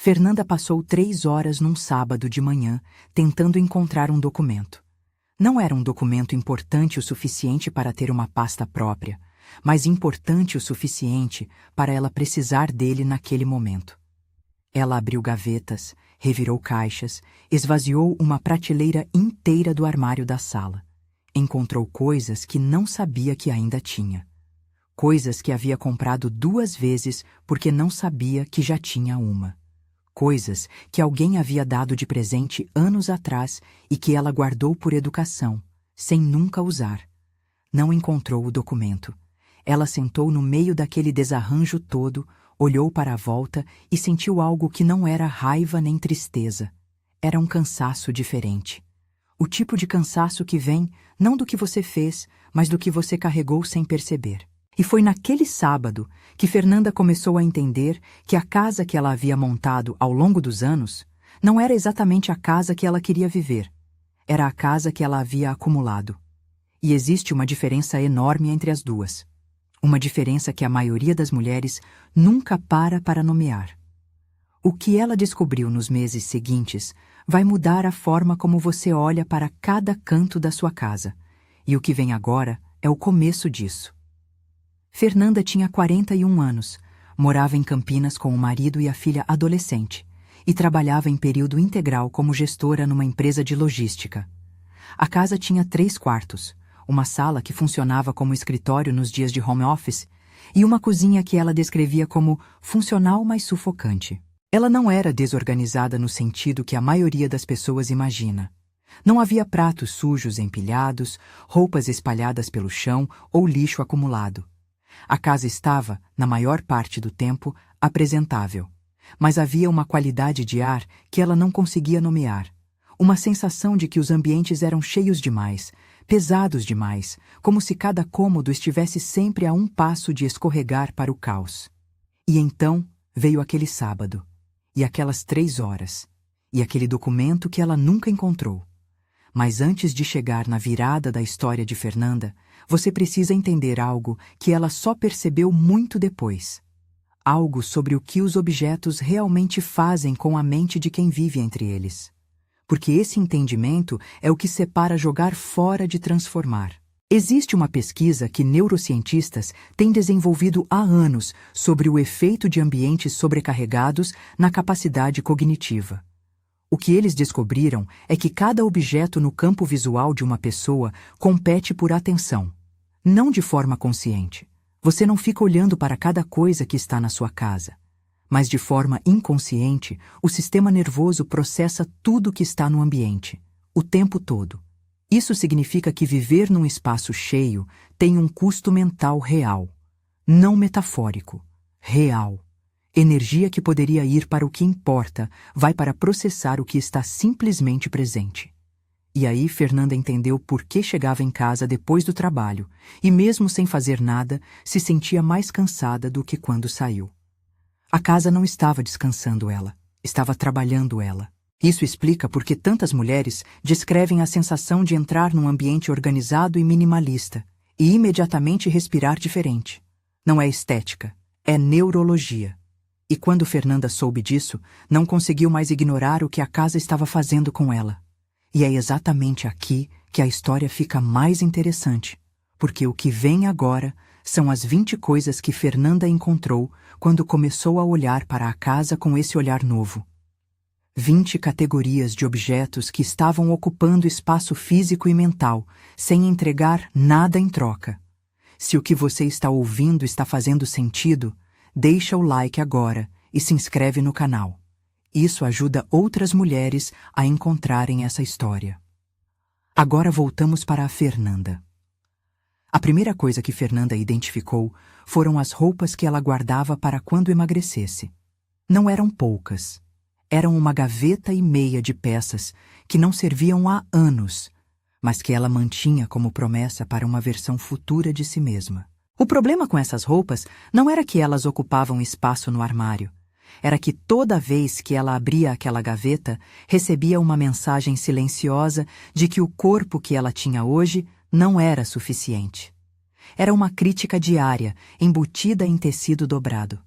Fernanda passou 3 horas num sábado de manhã tentando encontrar um documento. Não era um documento importante o suficiente para ter uma pasta própria, mas importante o suficiente para ela precisar dele naquele momento. Ela abriu gavetas, revirou caixas, esvaziou uma prateleira inteira do armário da sala. Encontrou coisas que não sabia que ainda tinha. Coisas que havia comprado 2 vezes porque não sabia que já tinha uma. Coisas que alguém havia dado de presente anos atrás e que ela guardou por educação, sem nunca usar. Não encontrou o documento. Ela sentou no meio daquele desarranjo todo, olhou para a volta e sentiu algo que não era raiva nem tristeza. Era um cansaço diferente. O tipo de cansaço que vem não do que você fez, mas do que você carregou sem perceber. E foi naquele sábado que Fernanda começou a entender que a casa que ela havia montado ao longo dos anos não era exatamente a casa que ela queria viver. Era a casa que ela havia acumulado. E existe uma diferença enorme entre as duas. Uma diferença que a maioria das mulheres nunca para nomear. O que ela descobriu nos meses seguintes vai mudar a forma como você olha para cada canto da sua casa. E o que vem agora é o começo disso. Fernanda tinha 41 anos, morava em Campinas com o marido e a filha adolescente e trabalhava em período integral como gestora numa empresa de logística. A casa tinha 3 quartos, uma sala que funcionava como escritório nos dias de home office e uma cozinha que ela descrevia como funcional, mas sufocante. Ela não era desorganizada no sentido que a maioria das pessoas imagina. Não havia pratos sujos empilhados, roupas espalhadas pelo chão ou lixo acumulado. A casa estava, na maior parte do tempo, apresentável. Mas havia uma qualidade de ar que ela não conseguia nomear. Uma sensação de que os ambientes eram cheios demais, pesados demais, como se cada cômodo estivesse sempre a um passo de escorregar para o caos. E então veio aquele sábado, e aquelas 3 horas, e aquele documento que ela nunca encontrou. Mas antes de chegar na virada da história de Fernanda, você precisa entender algo que ela só percebeu muito depois. Algo sobre o que os objetos realmente fazem com a mente de quem vive entre eles. Porque esse entendimento é o que separa jogar fora de transformar. Existe uma pesquisa que neurocientistas têm desenvolvido há anos sobre o efeito de ambientes sobrecarregados na capacidade cognitiva. O que eles descobriram é que cada objeto no campo visual de uma pessoa compete por atenção. Não de forma consciente. Você não fica olhando para cada coisa que está na sua casa. Mas de forma inconsciente, o sistema nervoso processa tudo que está no ambiente, o tempo todo. Isso significa que viver num espaço cheio tem um custo mental real. Não metafórico. Real. Energia que poderia ir para o que importa, vai para processar o que está simplesmente presente. E aí Fernanda entendeu por que chegava em casa depois do trabalho, e mesmo sem fazer nada, se sentia mais cansada do que quando saiu. A casa não estava descansando ela, estava trabalhando ela. Isso explica por que tantas mulheres descrevem a sensação de entrar num ambiente organizado e minimalista, e imediatamente respirar diferente. Não é estética, é neurologia. E quando Fernanda soube disso, não conseguiu mais ignorar o que a casa estava fazendo com ela. E é exatamente aqui que a história fica mais interessante, porque o que vem agora são as 20 coisas que Fernanda encontrou quando começou a olhar para a casa com esse olhar novo. 20 categorias de objetos que estavam ocupando espaço físico e mental, sem entregar nada em troca. Se o que você está ouvindo está fazendo sentido, deixa o like agora e se inscreve no canal. Isso ajuda outras mulheres a encontrarem essa história. Agora voltamos para a Fernanda. A primeira coisa que Fernanda identificou foram as roupas que ela guardava para quando emagrecesse. Não eram poucas. Eram uma gaveta e meia de peças que não serviam há anos, mas que ela mantinha como promessa para uma versão futura de si mesma. O problema com essas roupas não era que elas ocupavam espaço no armário. Era que toda vez que ela abria aquela gaveta, recebia uma mensagem silenciosa de que o corpo que ela tinha hoje não era suficiente. Era uma crítica diária, embutida em tecido dobrado.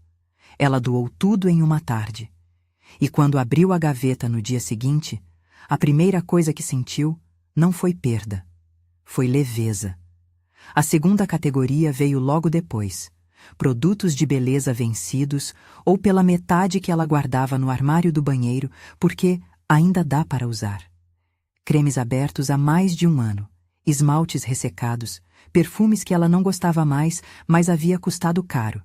Ela doou tudo em uma tarde. E quando abriu a gaveta no dia seguinte, a primeira coisa que sentiu não foi perda, foi leveza. A segunda categoria veio logo depois: produtos de beleza vencidos ou pela metade que ela guardava no armário do banheiro porque ainda dá para usar. Cremes abertos há mais de um ano, esmaltes ressecados, perfumes que ela não gostava mais, mas havia custado caro.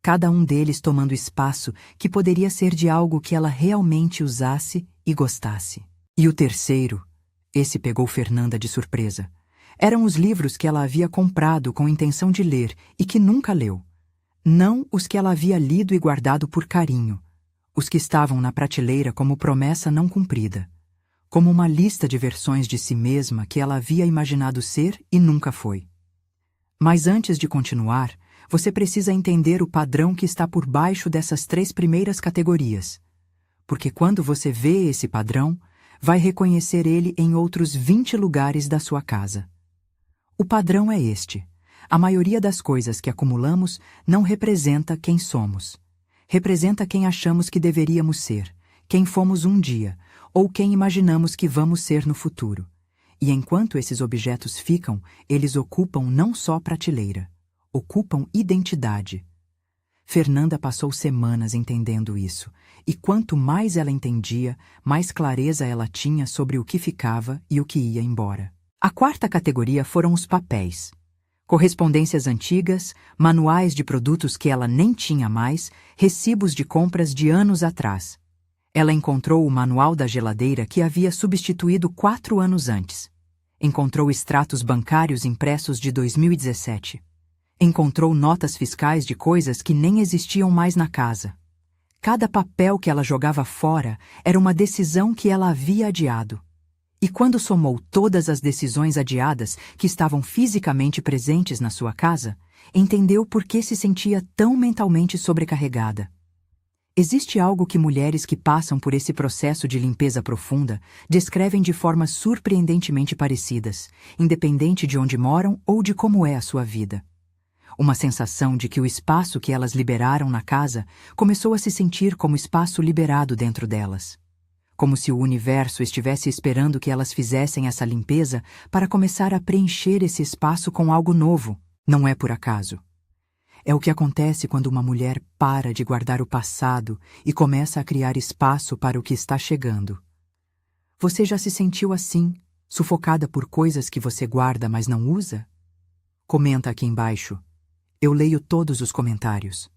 Cada um deles tomando espaço que poderia ser de algo que ela realmente usasse e gostasse. E o terceiro, esse pegou Fernanda de surpresa. Eram os livros que ela havia comprado com intenção de ler e que nunca leu. Não os que ela havia lido e guardado por carinho, os que estavam na prateleira como promessa não cumprida, como uma lista de versões de si mesma que ela havia imaginado ser e nunca foi. Mas antes de continuar, você precisa entender o padrão que está por baixo dessas 3 primeiras categorias. Porque quando você vê esse padrão, vai reconhecer ele em outros 20 lugares da sua casa. O padrão é este: a maioria das coisas que acumulamos não representa quem somos. Representa quem achamos que deveríamos ser, quem fomos um dia, ou quem imaginamos que vamos ser no futuro. E enquanto esses objetos ficam, eles ocupam não só prateleira, ocupam identidade. Fernanda passou semanas entendendo isso, e quanto mais ela entendia, mais clareza ela tinha sobre o que ficava e o que ia embora. A quarta categoria foram os papéis. Correspondências antigas, manuais de produtos que ela nem tinha mais, recibos de compras de anos atrás. Ela encontrou o manual da geladeira que havia substituído 4 anos antes. Encontrou extratos bancários impressos de 2017. Encontrou notas fiscais de coisas que nem existiam mais na casa. Cada papel que ela jogava fora era uma decisão que ela havia adiado. E quando somou todas as decisões adiadas que estavam fisicamente presentes na sua casa, entendeu por que se sentia tão mentalmente sobrecarregada. Existe algo que mulheres que passam por esse processo de limpeza profunda descrevem de formas surpreendentemente parecidas, independente de onde moram ou de como é a sua vida. Uma sensação de que o espaço que elas liberaram na casa começou a se sentir como espaço liberado dentro delas. Como se o universo estivesse esperando que elas fizessem essa limpeza para começar a preencher esse espaço com algo novo. Não é por acaso. É o que acontece quando uma mulher para de guardar o passado e começa a criar espaço para o que está chegando. Você já se sentiu assim, sufocada por coisas que você guarda, mas não usa? Comenta aqui embaixo. Eu leio todos os comentários.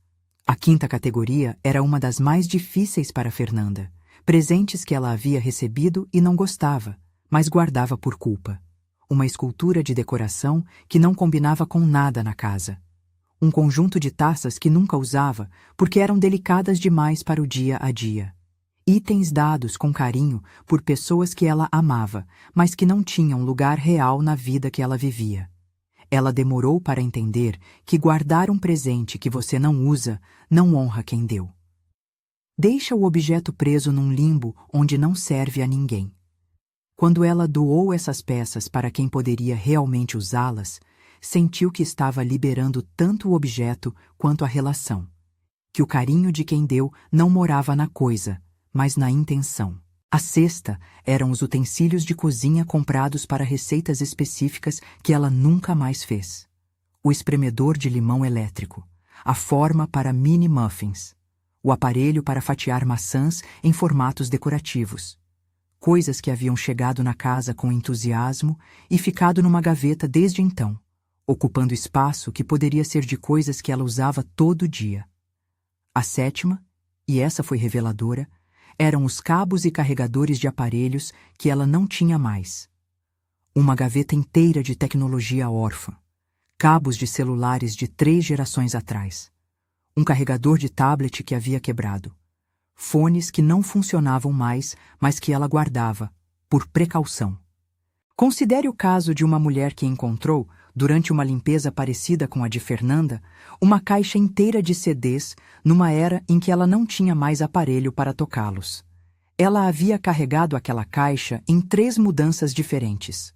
A quinta categoria era uma das mais difíceis para Fernanda. Presentes que ela havia recebido e não gostava, mas guardava por culpa. Uma escultura de decoração que não combinava com nada na casa. Um conjunto de taças que nunca usava porque eram delicadas demais para o dia a dia. Itens dados com carinho por pessoas que ela amava, mas que não tinham lugar real na vida que ela vivia. Ela demorou para entender que guardar um presente que você não usa não honra quem deu. Deixa o objeto preso num limbo onde não serve a ninguém. Quando ela doou essas peças para quem poderia realmente usá-las, sentiu que estava liberando tanto o objeto quanto a relação. Que o carinho de quem deu não morava na coisa, mas na intenção. A sexta eram os utensílios de cozinha comprados para receitas específicas que ela nunca mais fez. O espremedor de limão elétrico, a forma para mini muffins, o aparelho para fatiar maçãs em formatos decorativos. Coisas que haviam chegado na casa com entusiasmo e ficado numa gaveta desde então, ocupando espaço que poderia ser de coisas que ela usava todo dia. A sétima, e essa foi reveladora, eram os cabos e carregadores de aparelhos que ela não tinha mais. Uma gaveta inteira de tecnologia órfã, cabos de celulares de 3 gerações atrás, um carregador de tablet que havia quebrado, fones que não funcionavam mais, mas que ela guardava, por precaução. Considere o caso de uma mulher que encontrou, durante uma limpeza parecida com a de Fernanda, uma caixa inteira de CDs numa era em que ela não tinha mais aparelho para tocá-los. Ela havia carregado aquela caixa em 3 mudanças diferentes.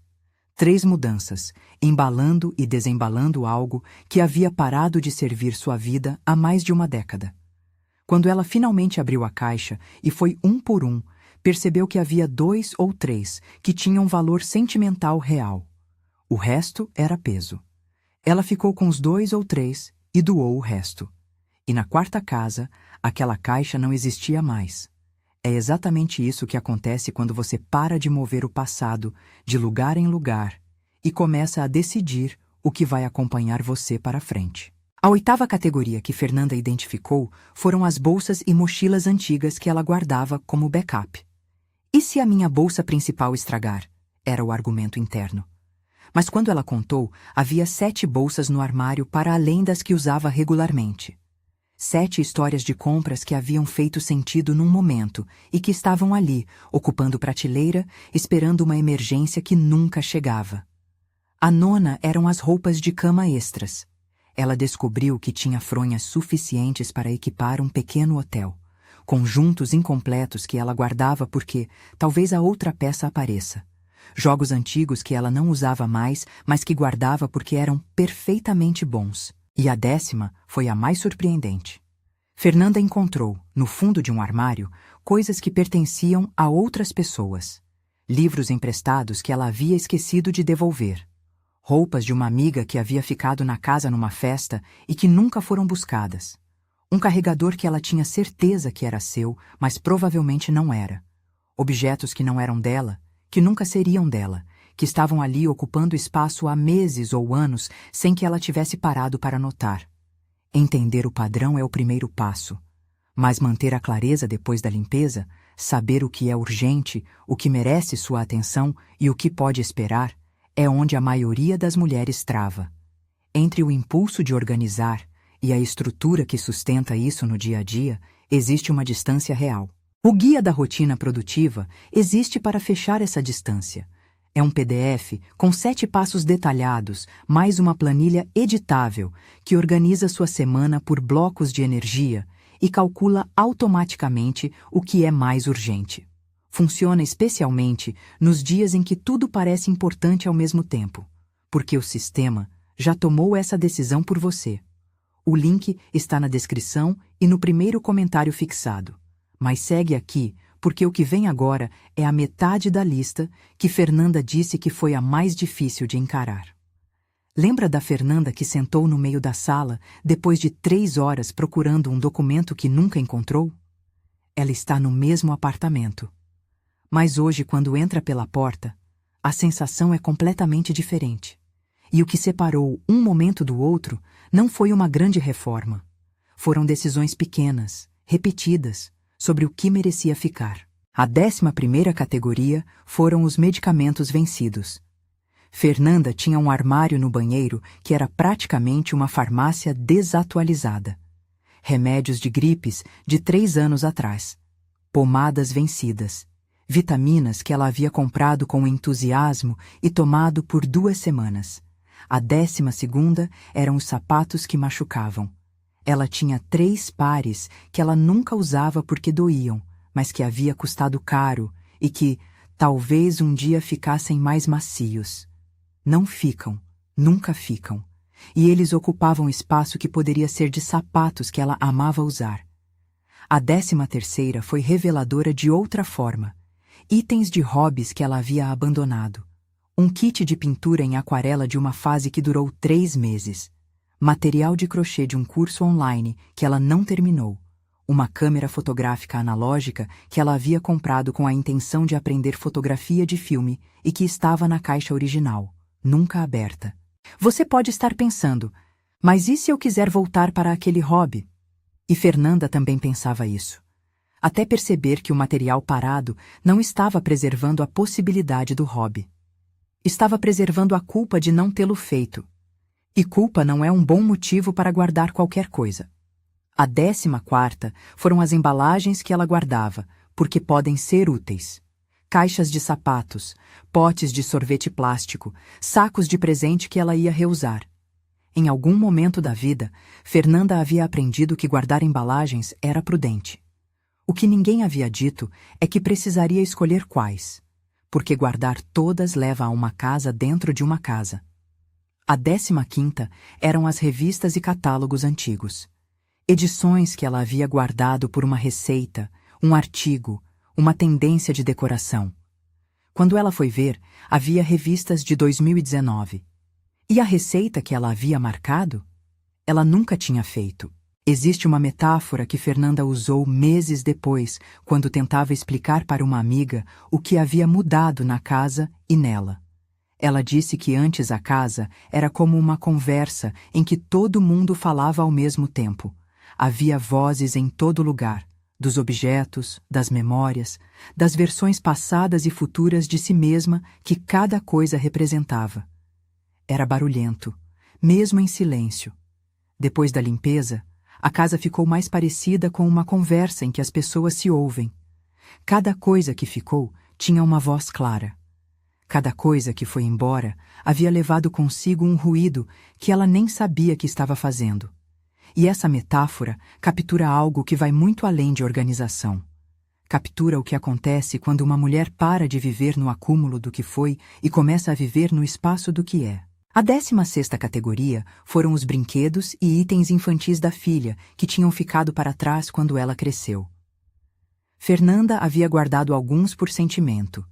3 mudanças, embalando e desembalando algo que havia parado de servir sua vida há mais de uma década. Quando ela finalmente abriu a caixa e foi um por um, percebeu que havia 2 ou 3 que tinham valor sentimental real. O resto era peso. Ela ficou com os 2 ou 3 e doou o resto. E na quarta casa, aquela caixa não existia mais. É exatamente isso que acontece quando você para de mover o passado de lugar em lugar e começa a decidir o que vai acompanhar você para frente. A oitava categoria que Fernanda identificou foram as bolsas e mochilas antigas que ela guardava como backup. E se a minha bolsa principal estragar? Era o argumento interno. Mas quando ela contou, havia 7 bolsas no armário para além das que usava regularmente. 7 histórias de compras que haviam feito sentido num momento e que estavam ali, ocupando prateleira, esperando uma emergência que nunca chegava. A nona eram as roupas de cama extras. Ela descobriu que tinha fronhas suficientes para equipar um pequeno hotel. Conjuntos incompletos que ela guardava porque talvez a outra peça apareça. Jogos antigos que ela não usava mais, mas que guardava porque eram perfeitamente bons. E a 10ª foi a mais surpreendente. Fernanda encontrou, no fundo de um armário, coisas que pertenciam a outras pessoas. Livros emprestados que ela havia esquecido de devolver. Roupas de uma amiga que havia ficado na casa numa festa e que nunca foram buscadas. Um carregador que ela tinha certeza que era seu, mas provavelmente não era. Objetos que não eram dela, que nunca seriam dela, que estavam ali ocupando espaço há meses ou anos sem que ela tivesse parado para notar. Entender o padrão é o primeiro passo, mas manter a clareza depois da limpeza, saber o que é urgente, o que merece sua atenção e o que pode esperar, é onde a maioria das mulheres trava. Entre o impulso de organizar e a estrutura que sustenta isso no dia a dia, existe uma distância real. O Guia da Rotina Produtiva existe para fechar essa distância. É um PDF com 7 passos detalhados, mais uma planilha editável que organiza sua semana por blocos de energia e calcula automaticamente o que é mais urgente. Funciona especialmente nos dias em que tudo parece importante ao mesmo tempo, porque o sistema já tomou essa decisão por você. O link está na descrição e no primeiro comentário fixado. Mas segue aqui, porque o que vem agora é a metade da lista que Fernanda disse que foi a mais difícil de encarar. Lembra da Fernanda que sentou no meio da sala depois de 3 horas procurando um documento que nunca encontrou? Ela está no mesmo apartamento. Mas hoje, quando entra pela porta, a sensação é completamente diferente. E o que separou um momento do outro não foi uma grande reforma. Foram decisões pequenas, repetidas, sobre o que merecia ficar. A 11ª categoria foram os medicamentos vencidos. Fernanda tinha um armário no banheiro que era praticamente uma farmácia desatualizada. Remédios de gripes de 3 anos atrás. Pomadas vencidas. Vitaminas que ela havia comprado com entusiasmo e tomado por 2 semanas. A 12ª eram os sapatos que machucavam. Ela tinha 3 pares que ela nunca usava porque doíam, mas que havia custado caro e que, talvez um dia ficassem mais macios. Não ficam, nunca ficam. E eles ocupavam espaço que poderia ser de sapatos que ela amava usar. A 13ª foi reveladora de outra forma. Itens de hobbies que ela havia abandonado. Um kit de pintura em aquarela de uma fase que durou 3 meses. Material de crochê de um curso online que ela não terminou. Uma câmera fotográfica analógica que ela havia comprado com a intenção de aprender fotografia de filme e que estava na caixa original, nunca aberta. Você pode estar pensando, mas e se eu quiser voltar para aquele hobby? E Fernanda também pensava isso. Até perceber que o material parado não estava preservando a possibilidade do hobby. Estava preservando a culpa de não tê-lo feito. E culpa não é um bom motivo para guardar qualquer coisa. A 14ª foram as embalagens que ela guardava, porque podem ser úteis. Caixas de sapatos, potes de sorvete plástico, sacos de presente que ela ia reusar. Em algum momento da vida, Fernanda havia aprendido que guardar embalagens era prudente. O que ninguém havia dito é que precisaria escolher quais, porque guardar todas leva a uma casa dentro de uma casa. A 15ª eram as revistas e catálogos antigos. Edições que ela havia guardado por uma receita, um artigo, uma tendência de decoração. Quando ela foi ver, havia revistas de 2019. E a receita que ela havia marcado? Ela nunca tinha feito. Existe uma metáfora que Fernanda usou meses depois, quando tentava explicar para uma amiga o que havia mudado na casa e nela. Ela disse que antes a casa era como uma conversa em que todo mundo falava ao mesmo tempo. Havia vozes em todo lugar, dos objetos, das memórias, das versões passadas e futuras de si mesma que cada coisa representava. Era barulhento, mesmo em silêncio. Depois da limpeza, a casa ficou mais parecida com uma conversa em que as pessoas se ouvem. Cada coisa que ficou tinha uma voz clara. Cada coisa que foi embora havia levado consigo um ruído que ela nem sabia que estava fazendo. E essa metáfora captura algo que vai muito além de organização. Captura o que acontece quando uma mulher para de viver no acúmulo do que foi e começa a viver no espaço do que é. A 16ª categoria foram os brinquedos e itens infantis da filha, que tinham ficado para trás quando ela cresceu. Fernanda havia guardado alguns por sentimento.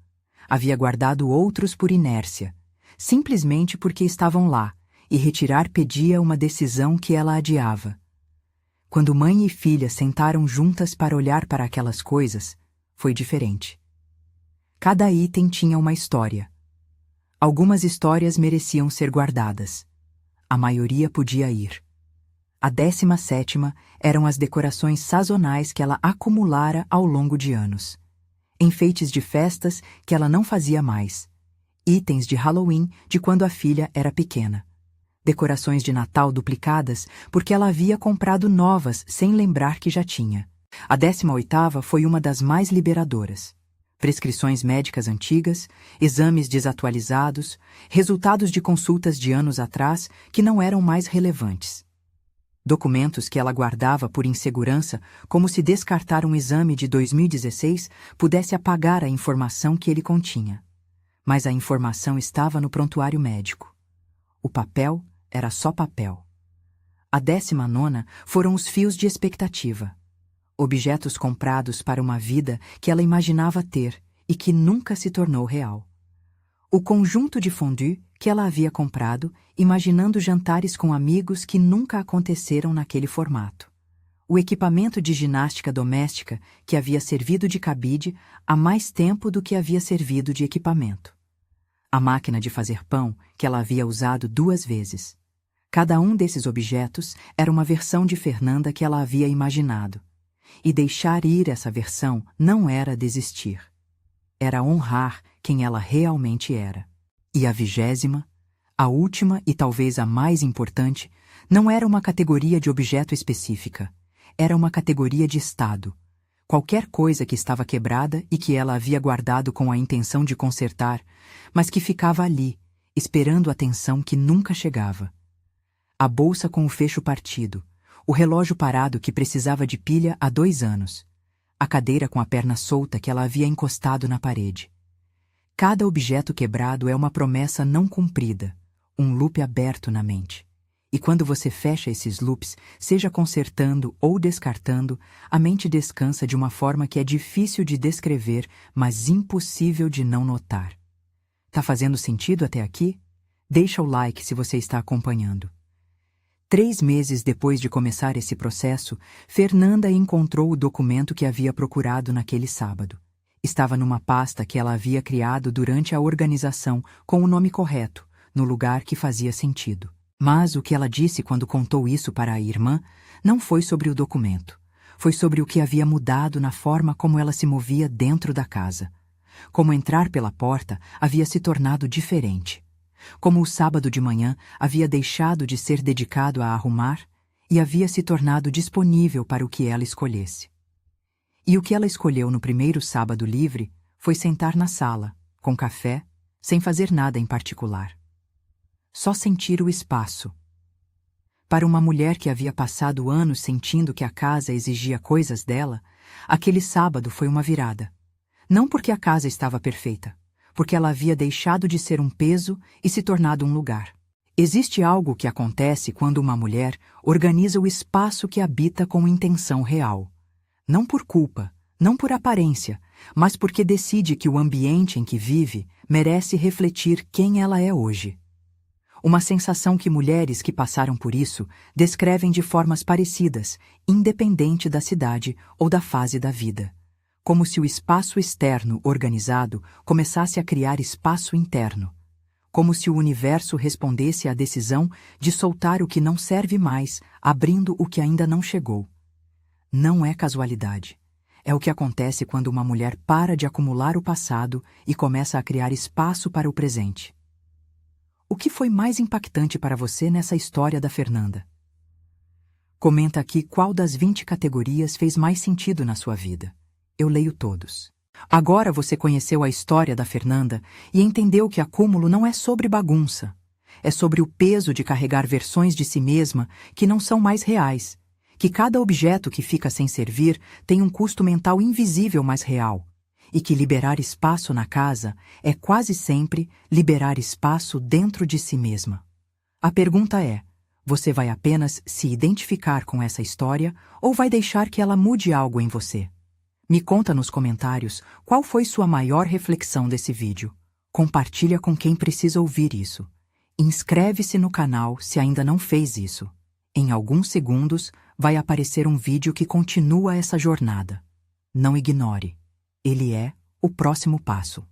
Havia guardado outros por inércia, simplesmente porque estavam lá, e retirar pedia uma decisão que ela adiava. Quando mãe e filha sentaram juntas para olhar para aquelas coisas, foi diferente. Cada item tinha uma história. Algumas histórias mereciam ser guardadas. A maioria podia ir. A 17ª eram as decorações sazonais que ela acumulara ao longo de anos. Enfeites de festas que ela não fazia mais. Itens de Halloween de quando a filha era pequena. Decorações de Natal duplicadas porque ela havia comprado novas sem lembrar que já tinha. A 18ª foi uma das mais liberadoras. Prescrições médicas antigas, exames desatualizados, resultados de consultas de anos atrás que não eram mais relevantes. Documentos que ela guardava por insegurança, como se descartar um exame de 2016 pudesse apagar a informação que ele continha. Mas a informação estava no prontuário médico. O papel era só papel. A 19ª foram os fios de expectativa. Objetos comprados para uma vida que ela imaginava ter e que nunca se tornou real. O conjunto de fondue que ela havia comprado, imaginando jantares com amigos que nunca aconteceram naquele formato. O equipamento de ginástica doméstica que havia servido de cabide há mais tempo do que havia servido de equipamento. A máquina de fazer pão que ela havia usado 2 vezes. Cada um desses objetos era uma versão de Fernanda que ela havia imaginado. E deixar ir essa versão não era desistir. Era honrar quem ela realmente era. E a 20ª, a última e talvez a mais importante, não era uma categoria de objeto específica. Era uma categoria de estado. Qualquer coisa que estava quebrada e que ela havia guardado com a intenção de consertar, mas que ficava ali, esperando atenção que nunca chegava. A bolsa com o fecho partido, o relógio parado que precisava de pilha há 2 anos, a cadeira com a perna solta que ela havia encostado na parede. Cada objeto quebrado é uma promessa não cumprida, um loop aberto na mente. E quando você fecha esses loops, seja consertando ou descartando, a mente descansa de uma forma que é difícil de descrever, mas impossível de não notar. Tá fazendo sentido até aqui? Deixa o like se você está acompanhando. 3 meses depois de começar esse processo, Fernanda encontrou o documento que havia procurado naquele sábado. Estava numa pasta que ela havia criado durante a organização com o nome correto, no lugar que fazia sentido. Mas o que ela disse quando contou isso para a irmã não foi sobre o documento. Foi sobre o que havia mudado na forma como ela se movia dentro da casa. Como entrar pela porta havia se tornado diferente. Como o sábado de manhã havia deixado de ser dedicado a arrumar e havia se tornado disponível para o que ela escolhesse. E o que ela escolheu no primeiro sábado livre foi sentar na sala, com café, sem fazer nada em particular. Só sentir o espaço. Para uma mulher que havia passado anos sentindo que a casa exigia coisas dela, aquele sábado foi uma virada. Não porque a casa estava perfeita, porque ela havia deixado de ser um peso e se tornado um lugar. Existe algo que acontece quando uma mulher organiza o espaço que habita com intenção real. Não por culpa, não por aparência, mas porque decide que o ambiente em que vive merece refletir quem ela é hoje. Uma sensação que mulheres que passaram por isso descrevem de formas parecidas, independente da cidade ou da fase da vida. Como se o espaço externo organizado começasse a criar espaço interno. Como se o universo respondesse à decisão de soltar o que não serve mais, abrindo o que ainda não chegou. Não é casualidade. É o que acontece quando uma mulher para de acumular o passado e começa a criar espaço para o presente. O que foi mais impactante para você nessa história da Fernanda? Comenta aqui qual das 20 categorias fez mais sentido na sua vida. Eu leio todos. Agora você conheceu a história da Fernanda e entendeu que acúmulo não é sobre bagunça. É sobre o peso de carregar versões de si mesma que não são mais reais. Que cada objeto que fica sem servir tem um custo mental invisível mais real. E que liberar espaço na casa é quase sempre liberar espaço dentro de si mesma. A pergunta é: você vai apenas se identificar com essa história ou vai deixar que ela mude algo em você? Me conta nos comentários qual foi sua maior reflexão desse vídeo. Compartilha com quem precisa ouvir isso. Inscreve-se no canal se ainda não fez isso. Em alguns segundos vai aparecer um vídeo que continua essa jornada. Não ignore. Ele é o próximo passo.